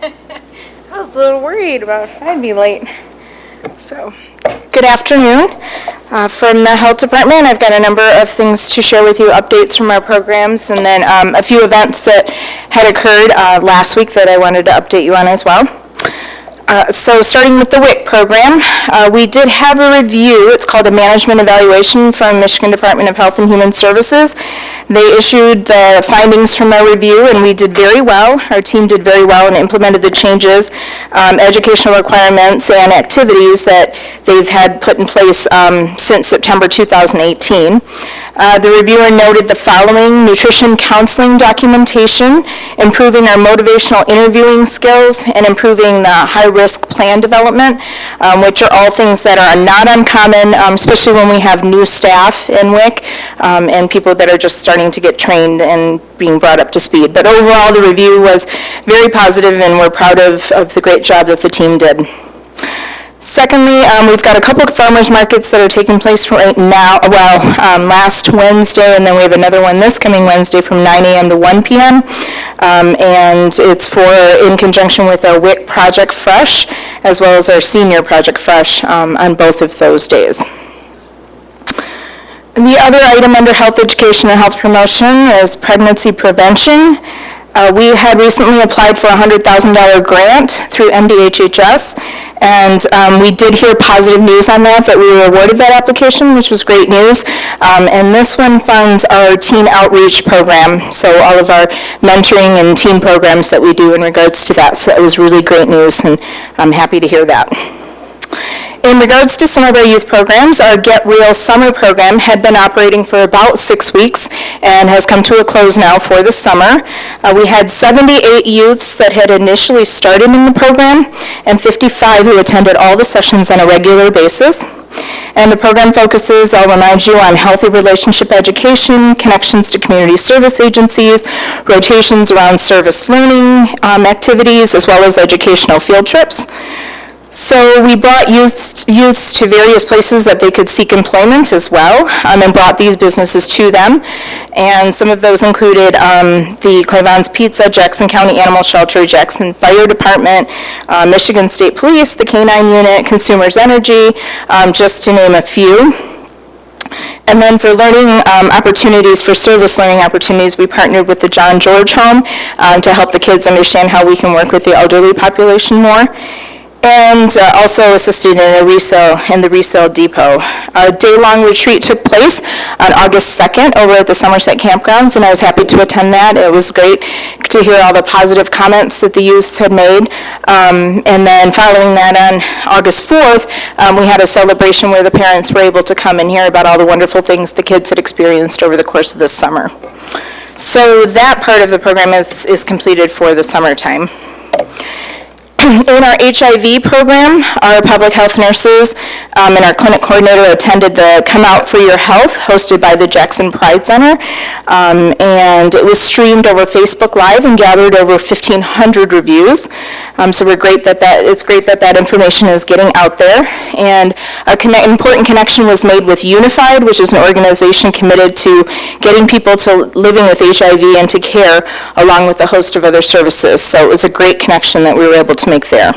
I was a little worried about if I'd be late. So, good afternoon. From the Health Department, I've got a number of things to share with you, updates from our programs, and then a few events that had occurred last week that I wanted to update you on as well. So starting with the WIC program, we did have a review. It's called a management evaluation from Michigan Department of Health and Human Services. They issued the findings from our review, and we did very well. Our team did very well and implemented the changes, educational requirements, and activities that they've had put in place since September 2018. The reviewer noted the following: nutrition counseling documentation, improving our motivational interviewing skills, and improving the high-risk plan development, which are all things that are not uncommon, especially when we have new staff in WIC and people that are just starting to get trained and being brought up to speed. But overall, the review was very positive, and we're proud of the great job that the team did. Secondly, we've got a couple of farmers markets that are taking place right now, last Wednesday, and then we have another one this coming Wednesday from 9 a.m. to 1 p.m. And it's in conjunction with our WIC Project Fresh, as well as our Senior Project Fresh on both of those days. The other item under health education and health promotion is pregnancy prevention. We had recently applied for a $100,000 grant through MDHHS, and we did hear positive news on that we were awarded that application, which was great news. And this one funds our teen outreach program, so all of our mentoring and teen programs that we do in regards to that. So it was really great news, and I'm happy to hear that. In regards to some of our youth programs, our Get Real summer program had been operating for about 6 weeks and has come to a close now for the summer. We had 78 youths that had initially started in the program and 55 who attended all the sessions on a regular basis. And the program focuses, I'll remind you, on healthy relationship education, connections to community service agencies, rotations around service learning activities, as well as educational field trips. So we brought youths to various places that they could seek employment as well, and brought these businesses to them. And some of those included the Clavon's Pizza, Jackson County Animal Shelter, Jackson Fire Department, Michigan State Police, the K-9 Unit, Consumers Energy, just to name a few. And then for learning opportunities, for service learning opportunities, we partnered with the John George Home to help the kids understand how we can work with the elderly population more. And also assisted in the resale depot. A day-long retreat took place on August 2nd over at the Somerset Campgrounds, and I was happy to attend that. It was great to hear all the positive comments that the youths had made. And then following that on August 4th, we had a celebration where the parents were able to come and hear about all the wonderful things the kids had experienced over the course of the summer. So that part of the program is completed for the summertime. In our HIV program, our public health nurses and our clinic coordinator attended the Come Out for Your Health, hosted by the Jackson Pride Center, and it was streamed over Facebook Live and gathered over 1,500 reviews. So it's great that information is getting out there. And an important connection was made with Unified, which is an organization committed to getting people to living with HIV and to care, along with a host of other services. So it was a great connection that we were able to make there.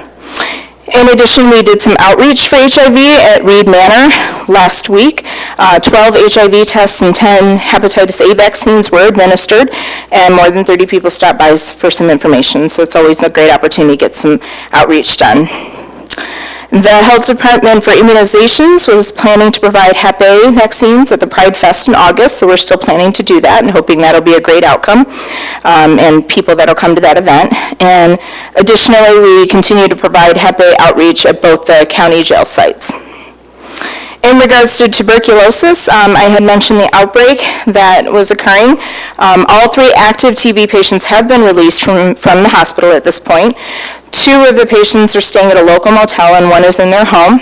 In addition, we did some outreach for HIV at Reed Manor last week. 12 HIV tests and 10 hepatitis A vaccines were administered, and more than 30 people stopped by for some information. So it's always a great opportunity to get some outreach done. The Health Department for immunizations was planning to provide Hep A vaccines at the Pride Fest in August, so we're still planning to do that and hoping that'll be a great outcome and people that'll come to that event. And additionally, we continue to provide Hep A outreach at both the county jail sites. In regards to tuberculosis, I had mentioned the outbreak that was occurring. All 3 active TB patients have been released from the hospital at this point. 2 of the patients are staying at a local motel and 1 is in their home.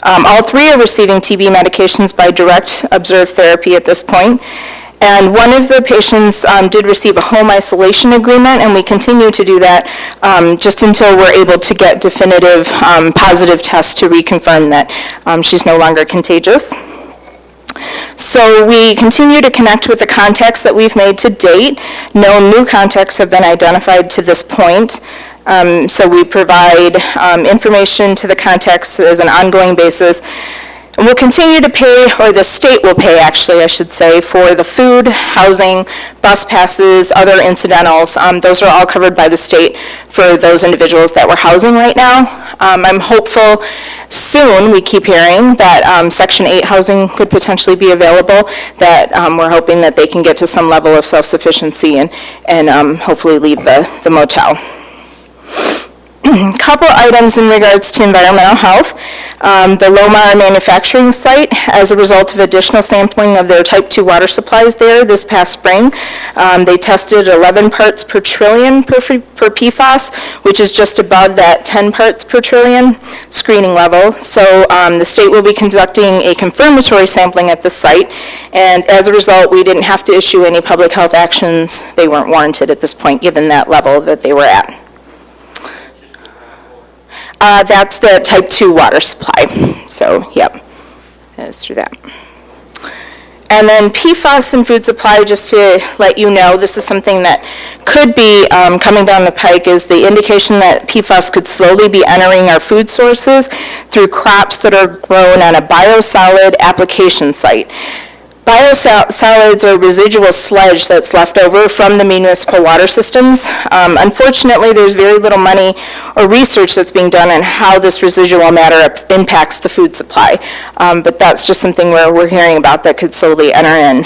All 3 are receiving TB medications by direct observed therapy at this point. And one of the patients did receive a home isolation agreement, and we continue to do that just until we're able to get definitive positive tests to reconfirm that she's no longer contagious. So we continue to connect with the contacts that we've made to date. No new contacts have been identified to this point. So we provide information to the contacts as an ongoing basis. And we'll continue to pay, or the state will pay, actually, I should say, for the food, housing, bus passes, other incidentals. Those are all covered by the state for those individuals that we're housing right now. I'm hopeful soon, we keep hearing, that Section 8 housing could potentially be available, that we're hoping that they can get to some level of self-sufficiency and hopefully leave the motel. Couple items in regards to environmental health. The Lomar manufacturing site, as a result of additional sampling of their type 2 water supplies there this past spring, they tested 11 parts per trillion for PFAS, which is just above that 10 parts per trillion screening level. So the state will be conducting a confirmatory sampling at the site, and as a result, we didn't have to issue any public health actions. They weren't warranted at this point, given that level that they were at. That's the type 2 water supply. So, yep, that is through that. And then PFAS and food supply, just to let you know, this is something that could be coming down the pike, is the indication that PFAS could slowly be entering our food sources through crops that are grown on a biosolid application site. Biosolids are residual sludge that's left over from the municipal water systems. Unfortunately, there's very little money or research that's being done on how this residual matter impacts the food supply. But that's just something where we're hearing about that could slowly enter in.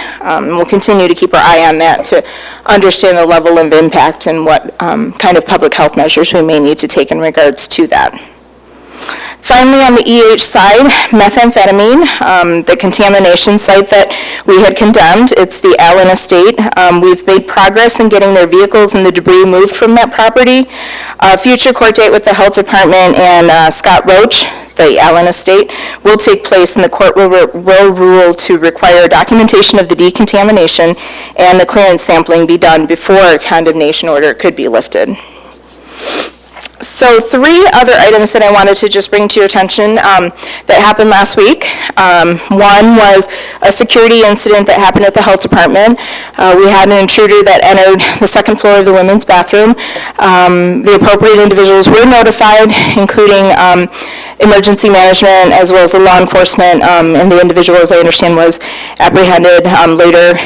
We'll continue to keep our eye on that to understand the level of impact and what kind of public health measures we may need to take in regards to that. Finally, on the EH side, methamphetamine, the contamination site that we had condemned, it's the Allen Estate. We've made progress in getting their vehicles and the debris moved from that property. Future court date with the Health Department and Scott Roach, the Allen Estate, will take place, and the court will rule to require documentation of the decontamination and the clearance sampling be done before a condemnation order could be lifted. So 3 other items that I wanted to just bring to your attention that happened last week. One was a security incident that happened at the Health Department. We had an intruder that entered the second floor of the women's bathroom. The appropriate individuals were notified, including emergency management as well as the law enforcement, and the individual, as I understand, was apprehended later.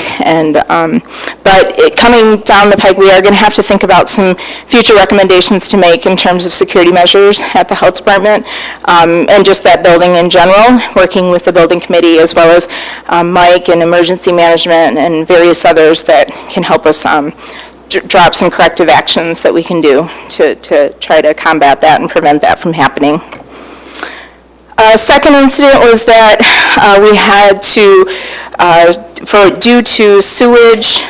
But coming down the pike, we are going to have to think about some future recommendations to make in terms of security measures at the Health Department, and just that building in general, working with the building committee as well as Mike and emergency management and various others that can help us drop some corrective actions that we can do to try to combat that and prevent that from happening. Second incident was that we had to, due to sewage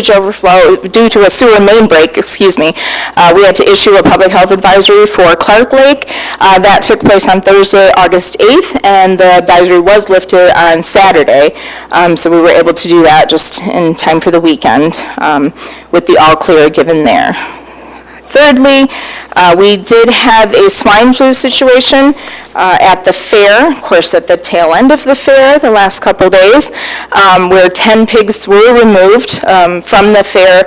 overflow, due to a sewer main break, we had to issue a public health advisory for Clark Lake. That took place on Thursday, August 8th, and the advisory was lifted on Saturday. So we were able to do that just in time for the weekend with the all clear given there. Thirdly, we did have a swine flu situation at the fair, of course at the tail end of the fair the last couple days, where 10 pigs were removed from the fair.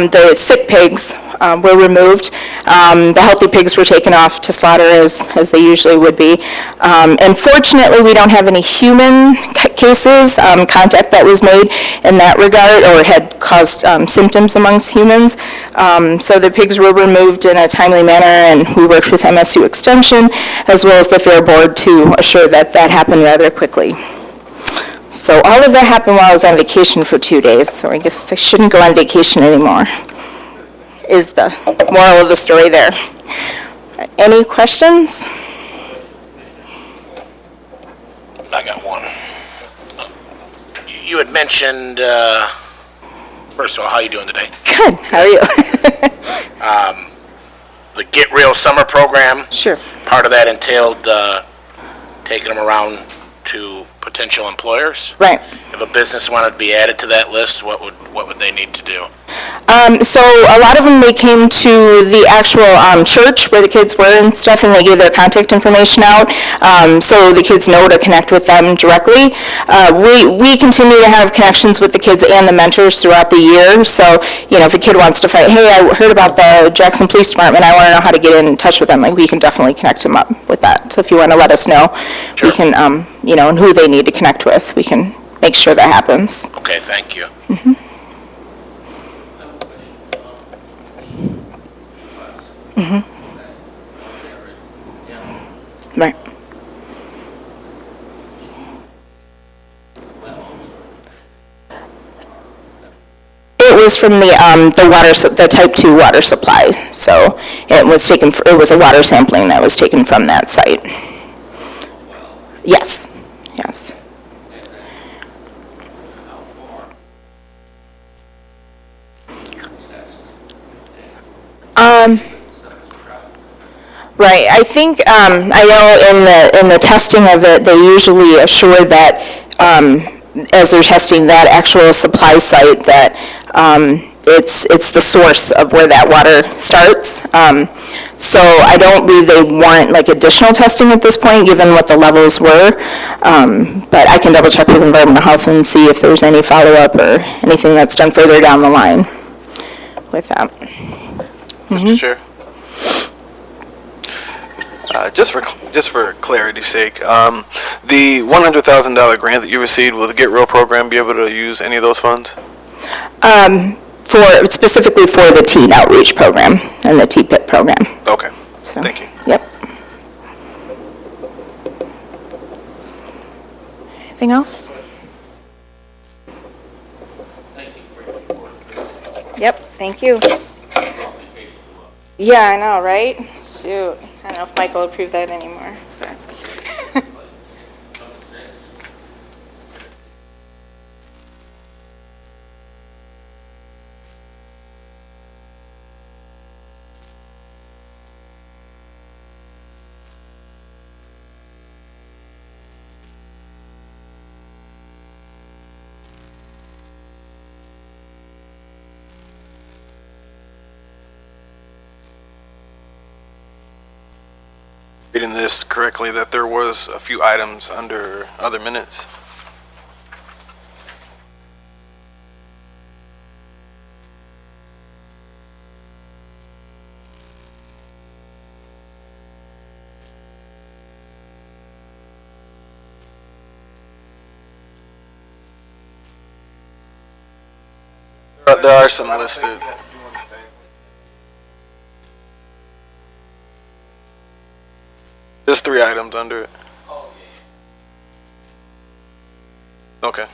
The sick pigs were removed. The healthy pigs were taken off to slaughter as they usually would be. Fortunately, we don't have any human cases, contact that was made in that regard or had caused symptoms amongst humans. So the pigs were removed in a timely manner, and we worked with MSU Extension as well as the Fair Board to assure that that happened rather quickly. So all of that happened while I was on vacation for 2 days, so I guess I shouldn't go on vacation anymore, is the moral of the story there. Any questions? I got one. You had mentioned, first of all, how are you doing today? Good, how are you? The Get Real Summer Program. Sure. Part of that entailed taking them around to potential employers. Right. If a business wanted to be added to that list, what would they need to do? So a lot of them, they came to the actual church where the kids were and stuff, and they gave their contact information out, so the kids know to connect with them directly. We continue to have connections with the kids and the mentors throughout the year, so, if a kid wants to find, hey, I heard about the Jackson Police Department, I want to know how to get in touch with them, like, we can definitely connect them up with that. So if you want to let us know, Sure. we can, and who they need to connect with, we can make sure that happens. Okay, thank you. Right. It was from the type 2 water supply, so it was a water sampling that was taken from that site. Yes, yes. Right, I think, I know in the testing of it, they usually assure that, as they're testing that actual supply site, that it's the source of where that water starts. So I don't believe they want like additional testing at this point, given what the levels were. But I can double check with environmental health and see if there's any follow-up or anything that's done further down the line with that. Mr. Chair. Just for clarity's sake, the $100,000 grant that you received, will the Get Real program be able to use any of those funds? Specifically for the teen outreach program and the TPIP program. Okay, So, thank you. Yep. Anything else? Yep, thank you. Yeah, I know, right? Shoot, I don't know if Michael will approve that anymore. but- Reading this correctly, that there was a few items under other minutes. There are some listed. There's 3 items under it. Okay.